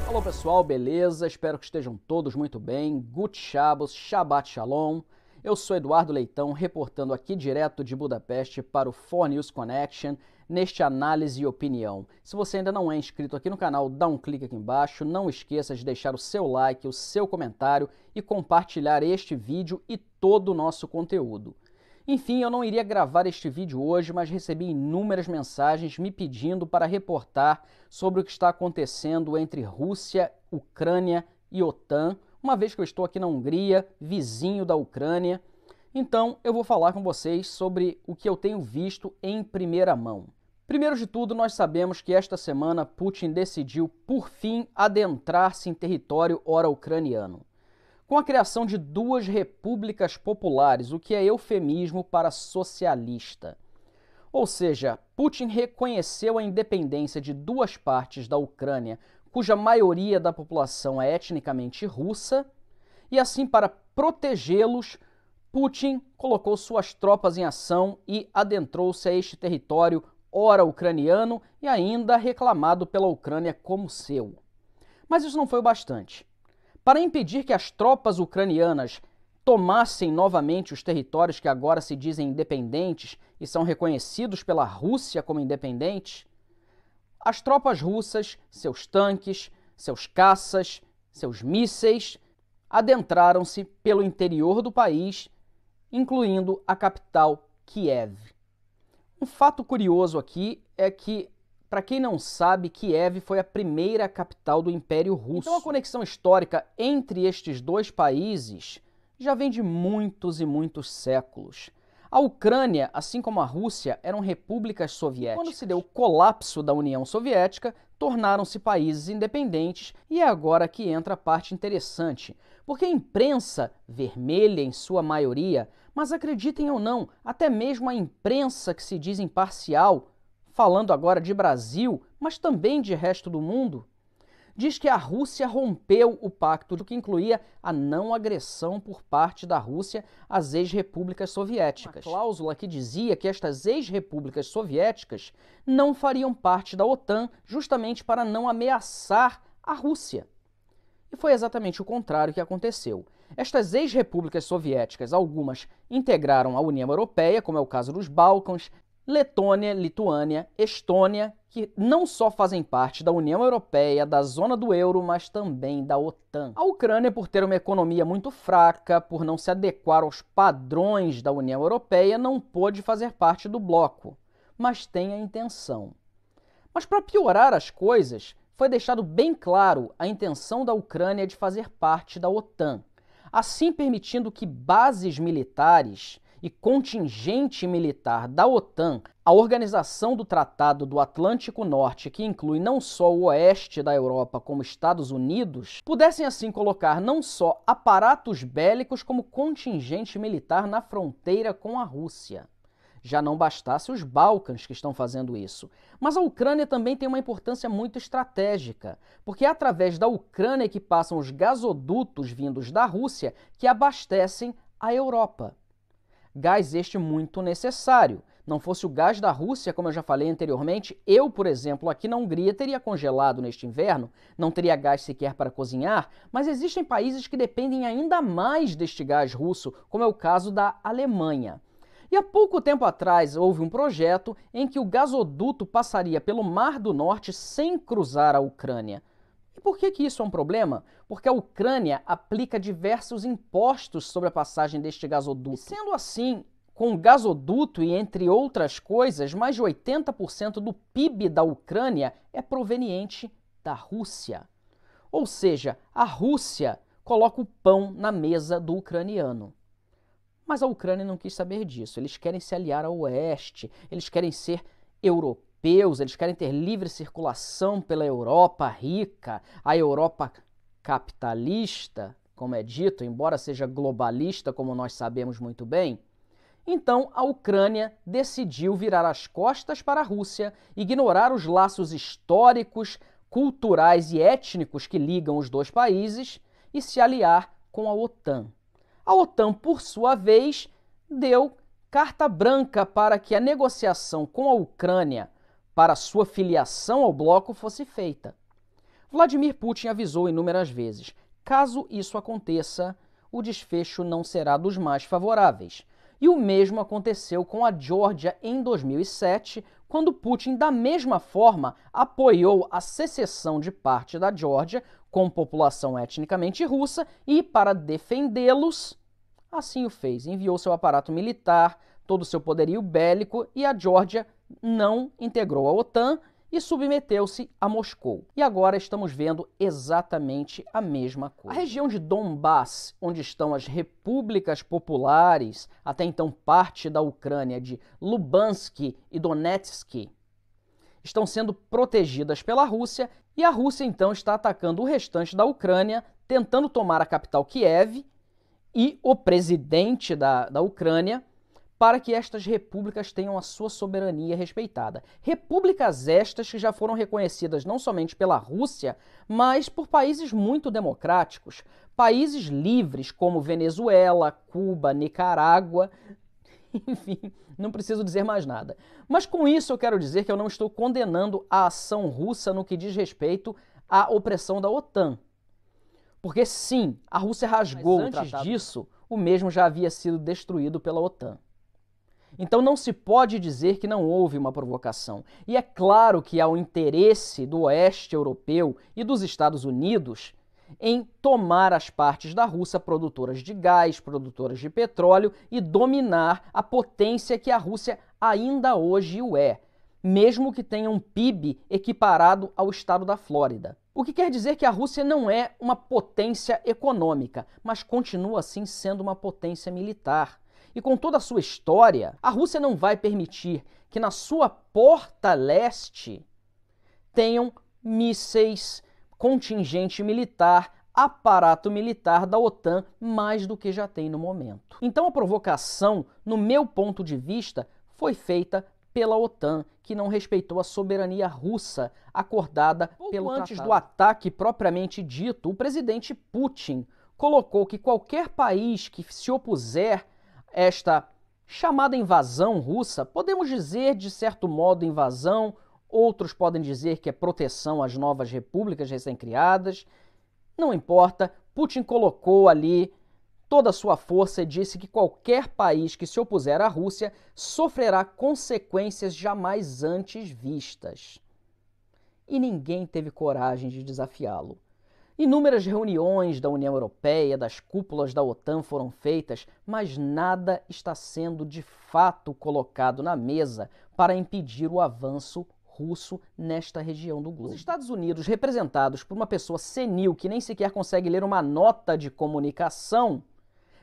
Olá pessoal, beleza? Espero que estejam todos muito bem. Gut Shabbos, Shabbat Shalom. Eu sou Eduardo Leitão, reportando aqui direto de Budapeste para o 4News Connection, neste Análise e Opinião. Se você ainda não é inscrito aqui no canal, dá um clique aqui embaixo. Não esqueça de deixar o seu like, o seu comentário e compartilhar este vídeo e todo o nosso conteúdo. Enfim, eu não iria gravar este vídeo hoje, mas recebi inúmeras mensagens me pedindo para reportar sobre o que está acontecendo entre Rússia, Ucrânia e OTAN, uma vez que eu estou aqui na Hungria, vizinho da Ucrânia. Então, eu vou falar com vocês sobre o que eu tenho visto em primeira mão. Primeiro de tudo, nós sabemos que esta semana Putin decidiu, por fim, adentrar-se em território ora ucraniano, com a criação de duas repúblicas populares, o que é eufemismo para socialista. Ou seja, Putin reconheceu a independência de duas partes da Ucrânia, cuja maioria da população é etnicamente russa, e assim, para protegê-los, Putin colocou suas tropas em ação e adentrou-se a este território ora ucraniano e ainda reclamado pela Ucrânia como seu. Mas isso não foi o bastante. Para impedir que as tropas ucranianas tomassem novamente os territórios que agora se dizem independentes e são reconhecidos pela Rússia como independentes, as tropas russas, seus tanques, seus caças, seus mísseis, adentraram-se pelo interior do país, incluindo a capital Kiev. Um fato curioso aqui é que, para quem não sabe, Kiev foi a primeira capital do Império Russo. Então a conexão histórica entre estes dois países já vem de muitos e muitos séculos. A Ucrânia, assim como a Rússia, eram repúblicas soviéticas. Quando se deu o colapso da União Soviética, tornaram-se países independentes, e é agora que entra a parte interessante, porque a imprensa, vermelha em sua maioria, mas acreditem ou não, até mesmo a imprensa que se diz imparcial, falando agora de Brasil, mas também de resto do mundo, diz que a Rússia rompeu o pacto, que incluía a não agressão por parte da Rússia às ex-repúblicas soviéticas. Uma cláusula que dizia que estas ex-repúblicas soviéticas não fariam parte da OTAN, justamente para não ameaçar a Rússia. E foi exatamente o contrário que aconteceu. Estas ex-repúblicas soviéticas, algumas integraram a União Europeia, como é o caso dos Balcãs, Letônia, Lituânia, Estônia, que não só fazem parte da União Europeia, da zona do euro, mas também da OTAN. A Ucrânia, por ter uma economia muito fraca, por não se adequar aos padrões da União Europeia, não pôde fazer parte do bloco, mas tem a intenção. Mas para piorar as coisas, foi deixado bem claro a intenção da Ucrânia de fazer parte da OTAN, assim permitindo que bases militares e contingente militar da OTAN, a organização do Tratado do Atlântico Norte, que inclui não só o oeste da Europa como Estados Unidos, pudessem assim colocar não só aparatos bélicos como contingente militar na fronteira com a Rússia. Já não bastasse os Balcãs que estão fazendo isso. Mas a Ucrânia também tem uma importância muito estratégica, porque é através da Ucrânia que passam os gasodutos vindos da Rússia que abastecem a Europa. Gás este muito necessário. Não fosse o gás da Rússia, como eu já falei anteriormente, eu, por exemplo, aqui na Hungria teria congelado neste inverno, não teria gás sequer para cozinhar, mas existem países que dependem ainda mais deste gás russo, como é o caso da Alemanha. E há pouco tempo atrás houve um projeto em que o gasoduto passaria pelo Mar do Norte sem cruzar a Ucrânia. E por que isso é um problema? Porque a Ucrânia aplica diversos impostos sobre a passagem deste gasoduto. E sendo assim, com o gasoduto e entre outras coisas, mais de 80% do PIB da Ucrânia é proveniente da Rússia. Ou seja, a Rússia coloca o pão na mesa do ucraniano. Mas a Ucrânia não quis saber disso. Eles querem se aliar ao Oeste, eles querem ser europeus, eles querem ter livre circulação pela Europa rica, a Europa capitalista, como é dito, embora seja globalista, como nós sabemos muito bem. Então, a Ucrânia decidiu virar as costas para a Rússia, ignorar os laços históricos, culturais e étnicos que ligam os dois países e se aliar com a OTAN. A OTAN, por sua vez, deu carta branca para que a negociação com a Ucrânia para sua filiação ao bloco fosse feita. Vladimir Putin avisou inúmeras vezes: caso isso aconteça, o desfecho não será dos mais favoráveis. E o mesmo aconteceu com a Geórgia em 2007, quando Putin, da mesma forma, apoiou a secessão de parte da Geórgia, com população etnicamente russa, e, para defendê-los, assim o fez. Enviou seu aparato militar, todo o seu poderio bélico, e a Geórgia não integrou a OTAN e submeteu-se a Moscou. E agora estamos vendo exatamente a mesma coisa. A região de Donbass, onde estão as repúblicas populares, até então parte da Ucrânia, de Luhansk e Donetsk, estão sendo protegidas pela Rússia, e a Rússia então está atacando o restante da Ucrânia, tentando tomar a capital Kiev e o presidente da Ucrânia, para que estas repúblicas tenham a sua soberania respeitada. Repúblicas estas que já foram reconhecidas não somente pela Rússia, mas por países muito democráticos, países livres como Venezuela, Cuba, Nicarágua, enfim, não preciso dizer mais nada. Mas com isso eu quero dizer que eu não estou condenando a ação russa no que diz respeito à opressão da OTAN. Porque sim, a Rússia rasgou o tratado. Antes disso, o mesmo já havia sido destruído pela OTAN. Então não se pode dizer que não houve uma provocação. E é claro que há o interesse do oeste europeu e dos Estados Unidos em tomar as partes da Rússia produtoras de gás, produtoras de petróleo e dominar a potência que a Rússia ainda hoje o é, mesmo que tenha um PIB equiparado ao estado da Flórida. O que quer dizer que a Rússia não é uma potência econômica, mas continua assim sendo uma potência militar. E com toda a sua história, a Rússia não vai permitir que na sua porta leste tenham mísseis, contingente militar, aparato militar da OTAN, mais do que já tem no momento. Então a provocação, no meu ponto de vista, foi feita pela OTAN, que não respeitou a soberania russa acordada pelo tratado. Antes do ataque propriamente dito, o presidente Putin colocou que qualquer país que se opuser esta chamada invasão russa, podemos dizer de certo modo invasão, outros podem dizer que é proteção às novas repúblicas recém-criadas, não importa, Putin colocou ali toda a sua força e disse que qualquer país que se opuser à Rússia sofrerá consequências jamais antes vistas. E ninguém teve coragem de desafiá-lo. Inúmeras reuniões da União Europeia, das cúpulas da OTAN foram feitas, mas nada está sendo de fato colocado na mesa para impedir o avanço russo nesta região do globo. Os Estados Unidos, representados por uma pessoa senil que nem sequer consegue ler uma nota de comunicação,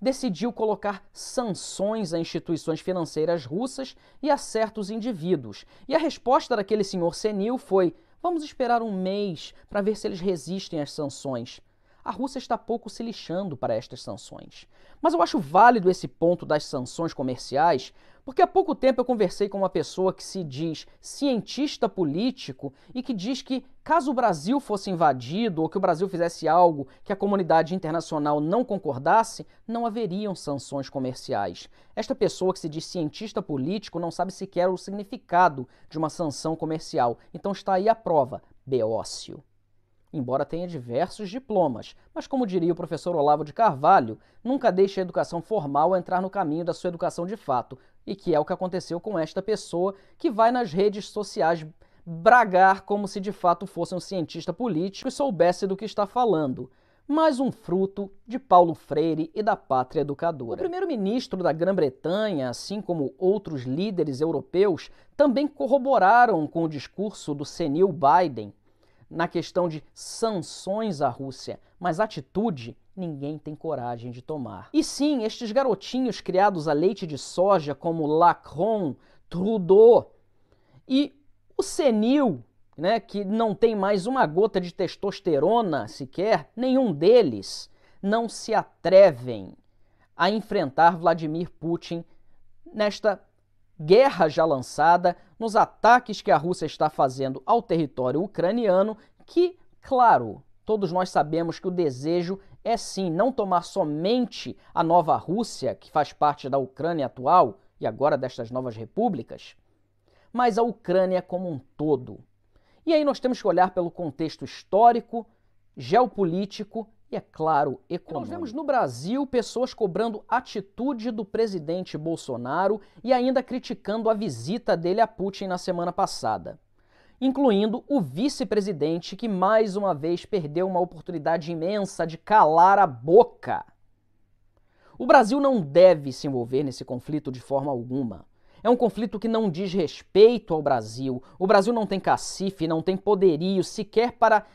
decidiu colocar sanções a instituições financeiras russas e a certos indivíduos. E a resposta daquele senhor senil foi: vamos esperar um mês para ver se eles resistem às sanções. A Rússia está pouco se lixando para estas sanções. Mas eu acho válido esse ponto das sanções comerciais, porque há pouco tempo eu conversei com uma pessoa que se diz cientista político e que diz que, caso o Brasil fosse invadido ou que o Brasil fizesse algo que a comunidade internacional não concordasse, não haveriam sanções comerciais. Esta pessoa que se diz cientista político não sabe sequer o significado de uma sanção comercial. Então está aí a prova: beócio. Embora tenha diversos diplomas, mas como diria o professor Olavo de Carvalho, nunca deixe a educação formal entrar no caminho da sua educação de fato, e que é o que aconteceu com esta pessoa que vai nas redes sociais bragar como se de fato fosse um cientista político e soubesse do que está falando. Mais um fruto de Paulo Freire e da pátria educadora. O primeiro-ministro da Grã-Bretanha, assim como outros líderes europeus, também corroboraram com o discurso do senil Biden na questão de sanções à Rússia, mas atitude ninguém tem coragem de tomar. E sim, estes garotinhos criados a leite de soja como Macron, Trudeau e o senil, né, que não tem mais uma gota de testosterona sequer, nenhum deles não se atrevem a enfrentar Vladimir Putin nesta guerra já lançada, nos ataques que a Rússia está fazendo ao território ucraniano, que, claro, todos nós sabemos que o desejo é sim não tomar somente a nova Rússia, que faz parte da Ucrânia atual e agora destas novas repúblicas, mas a Ucrânia como um todo. E aí nós temos que olhar pelo contexto histórico, geopolítico e, é claro, econômico. Nós vemos no Brasil pessoas cobrando atitude do presidente Bolsonaro e ainda criticando a visita dele a Putin na semana passada, incluindo o vice-presidente que mais uma vez perdeu uma oportunidade imensa de calar a boca. O Brasil não deve se envolver nesse conflito de forma alguma. É um conflito que não diz respeito ao Brasil. O Brasil não tem cacife, não tem poderio sequer para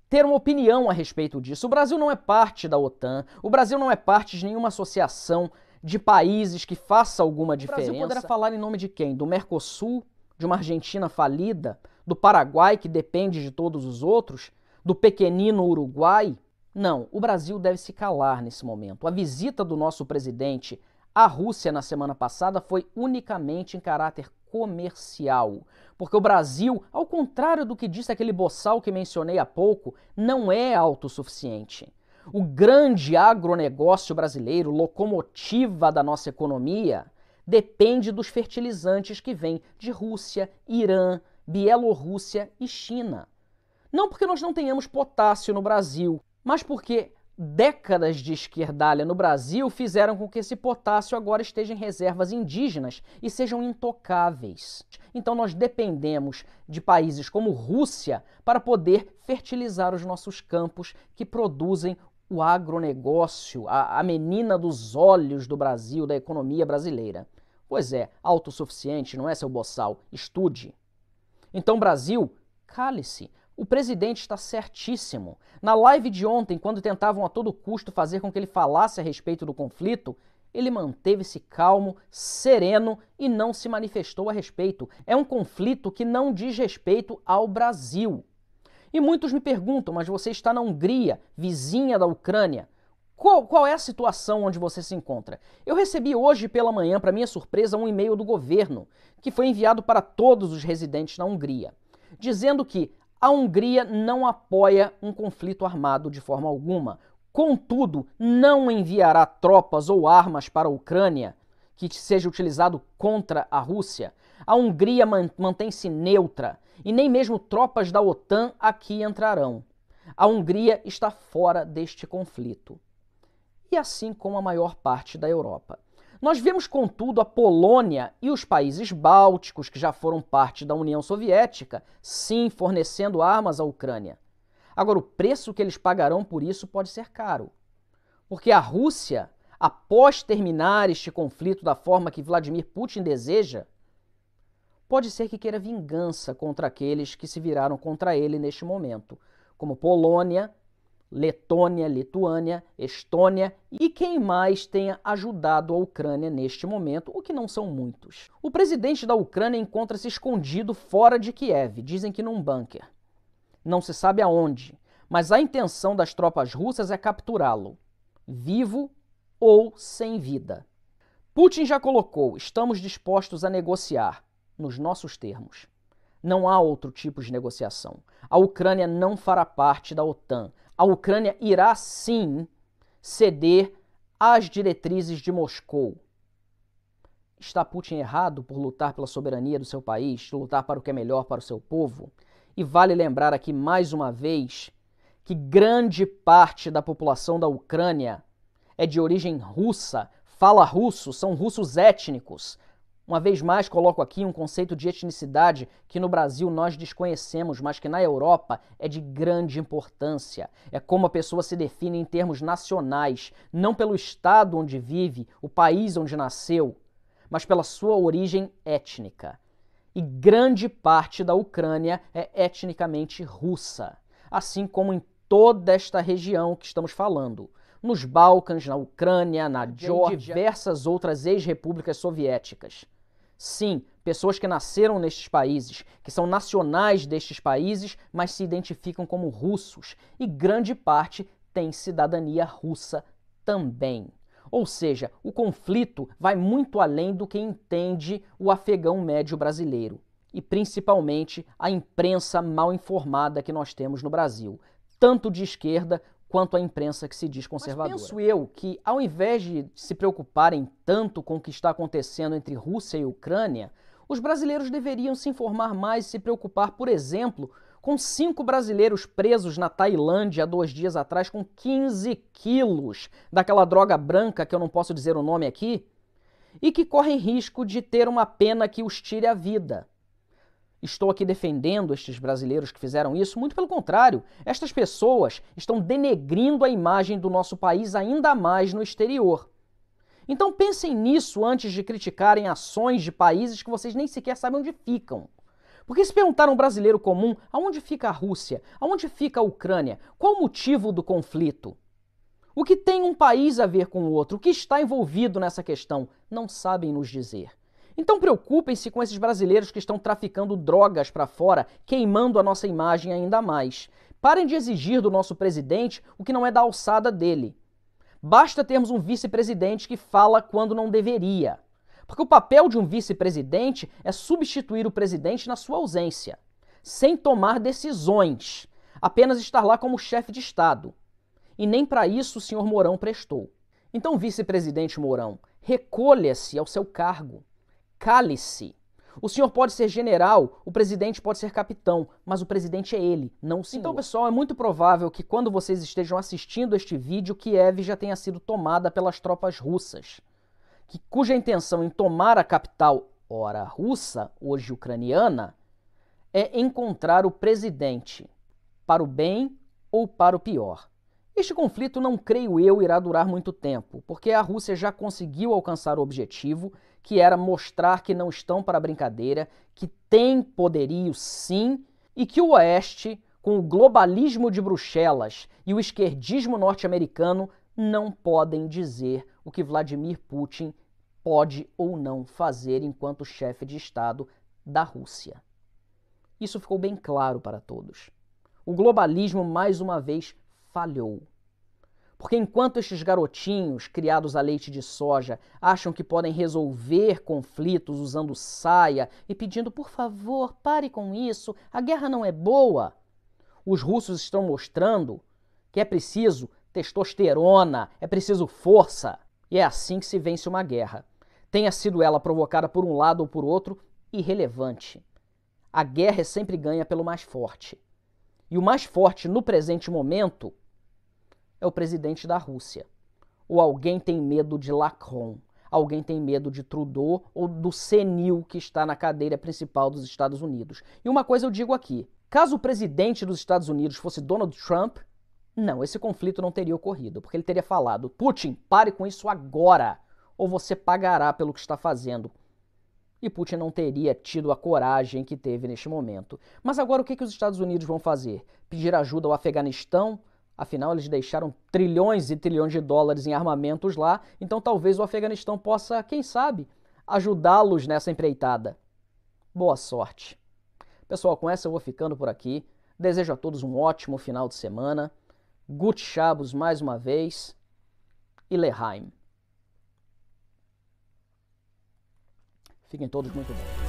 ter uma opinião a respeito disso. O Brasil não é parte da OTAN, o Brasil não é parte de nenhuma associação de países que faça alguma diferença. O Brasil poderá falar em nome de quem? Do Mercosul? De uma Argentina falida? Do Paraguai, que depende de todos os outros? Do pequenino Uruguai? Não, o Brasil deve se calar nesse momento. A visita do nosso presidente à Rússia na semana passada foi unicamente em caráter comercial, porque o Brasil, ao contrário do que disse aquele boçal que mencionei há pouco, não é autossuficiente. O grande agronegócio brasileiro, locomotiva da nossa economia, depende dos fertilizantes que vêm de Rússia, Irã, Bielorrússia e China. Não porque nós não tenhamos potássio no Brasil, mas porque décadas de esquerdalha no Brasil fizeram com que esse potássio agora esteja em reservas indígenas e sejam intocáveis. Então nós dependemos de países como Rússia para poder fertilizar os nossos campos que produzem o agronegócio, a menina dos olhos do Brasil, da economia brasileira. Pois é, autossuficiente, não é, seu boçal? Estude. Então, Brasil, cale-se. O presidente está certíssimo. Na live de ontem, quando tentavam a todo custo fazer com que ele falasse a respeito do conflito, ele manteve-se calmo, sereno e não se manifestou a respeito. É um conflito que não diz respeito ao Brasil. E muitos me perguntam, mas você está na Hungria, vizinha da Ucrânia. Qual é a situação onde você se encontra? Eu recebi hoje pela manhã, para minha surpresa, um e-mail do governo, que foi enviado para todos os residentes na Hungria, dizendo que a Hungria não apoia um conflito armado de forma alguma. Contudo, não enviará tropas ou armas para a Ucrânia que seja utilizado contra a Rússia. A Hungria mantém-se neutra e nem mesmo tropas da OTAN aqui entrarão. A Hungria está fora deste conflito. E assim como a maior parte da Europa. Nós vemos, contudo, a Polônia e os países bálticos, que já foram parte da União Soviética, sim, fornecendo armas à Ucrânia. Agora, o preço que eles pagarão por isso pode ser caro. Porque a Rússia, após terminar este conflito da forma que Vladimir Putin deseja, pode ser que queira vingança contra aqueles que se viraram contra ele neste momento, como Polônia, Letônia, Lituânia, Estônia e quem mais tenha ajudado a Ucrânia neste momento, o que não são muitos. O presidente da Ucrânia encontra-se escondido fora de Kiev, dizem que num bunker. Não se sabe aonde, mas a intenção das tropas russas é capturá-lo, vivo ou sem vida. Putin já colocou: estamos dispostos a negociar, nos nossos termos. Não há outro tipo de negociação. A Ucrânia não fará parte da OTAN. A Ucrânia irá, sim, ceder às diretrizes de Moscou. Está Putin errado por lutar pela soberania do seu país, lutar para o que é melhor para o seu povo? E vale lembrar aqui mais uma vez que grande parte da população da Ucrânia é de origem russa, fala russo, são russos étnicos. Uma vez mais, coloco aqui um conceito de etnicidade que no Brasil nós desconhecemos, mas que na Europa é de grande importância. É como a pessoa se define em termos nacionais, não pelo estado onde vive, o país onde nasceu, mas pela sua origem étnica. E grande parte da Ucrânia é etnicamente russa, assim como em toda esta região que estamos falando. Nos Balcãs, na Ucrânia, na Geórgia, diversas outras ex-repúblicas soviéticas. Sim, pessoas que nasceram nestes países, que são nacionais destes países, mas se identificam como russos, e grande parte tem cidadania russa também. Ou seja, o conflito vai muito além do que entende o afegão médio brasileiro, e principalmente a imprensa mal informada que nós temos no Brasil, tanto de esquerda quanto a imprensa que se diz conservadora. Mas penso eu que, ao invés de se preocuparem tanto com o que está acontecendo entre Rússia e Ucrânia, os brasileiros deveriam se informar mais e se preocupar, por exemplo, com 5 brasileiros presos na Tailândia há 2 dias atrás com 15 quilos daquela droga branca, que eu não posso dizer o nome aqui, e que correm risco de ter uma pena que os tire a vida. Estou aqui defendendo estes brasileiros que fizeram isso, muito pelo contrário, estas pessoas estão denegrindo a imagem do nosso país ainda mais no exterior. Então pensem nisso antes de criticarem ações de países que vocês nem sequer sabem onde ficam. Porque se perguntar a um brasileiro comum, aonde fica a Rússia? Aonde fica a Ucrânia? Qual o motivo do conflito? O que tem um país a ver com o outro? O que está envolvido nessa questão? Não sabem nos dizer. Então preocupem-se com esses brasileiros que estão traficando drogas para fora, queimando a nossa imagem ainda mais. Parem de exigir do nosso presidente o que não é da alçada dele. Basta termos um vice-presidente que fala quando não deveria. Porque o papel de um vice-presidente é substituir o presidente na sua ausência, sem tomar decisões, apenas estar lá como chefe de Estado. E nem para isso o senhor Mourão prestou. Então, vice-presidente Mourão, recolha-se ao seu cargo. Cale-se. O senhor pode ser general, o presidente pode ser capitão, mas o presidente é ele, não o senhor. Então, pessoal, é muito provável que quando vocês estejam assistindo este vídeo, Kiev já tenha sido tomada pelas tropas russas, cuja intenção em tomar a capital, ora russa, hoje ucraniana, é encontrar o presidente, para o bem ou para o pior. Este conflito, não creio eu, irá durar muito tempo, porque a Rússia já conseguiu alcançar o objetivo, que era mostrar que não estão para brincadeira, que tem poderio sim, e que o Oeste, com o globalismo de Bruxelas e o esquerdismo norte-americano, não podem dizer o que Vladimir Putin pode ou não fazer enquanto chefe de Estado da Rússia. Isso ficou bem claro para todos. O globalismo, mais uma vez, falhou. Porque enquanto estes garotinhos, criados a leite de soja, acham que podem resolver conflitos usando saia e pedindo, por favor, pare com isso, a guerra não é boa, os russos estão mostrando que é preciso testosterona, é preciso força. E é assim que se vence uma guerra. Tenha sido ela provocada por um lado ou por outro, irrelevante. A guerra é sempre ganha pelo mais forte. E o mais forte no presente momento é o presidente da Rússia. Ou alguém tem medo de Macron, alguém tem medo de Trudeau ou do senil que está na cadeira principal dos Estados Unidos. E uma coisa eu digo aqui, caso o presidente dos Estados Unidos fosse Donald Trump, não, esse conflito não teria ocorrido, porque ele teria falado, Putin, pare com isso agora, ou você pagará pelo que está fazendo. E Putin não teria tido a coragem que teve neste momento. Mas agora o que os Estados Unidos vão fazer? Pedir ajuda ao Afeganistão? Afinal, eles deixaram trilhões e trilhões de dólares em armamentos lá, então talvez o Afeganistão possa, quem sabe, ajudá-los nessa empreitada. Boa sorte. Pessoal, com essa eu vou ficando por aqui. Desejo a todos um ótimo final de semana. Gut Shabbos mais uma vez. E Lehaim. Fiquem todos muito bem.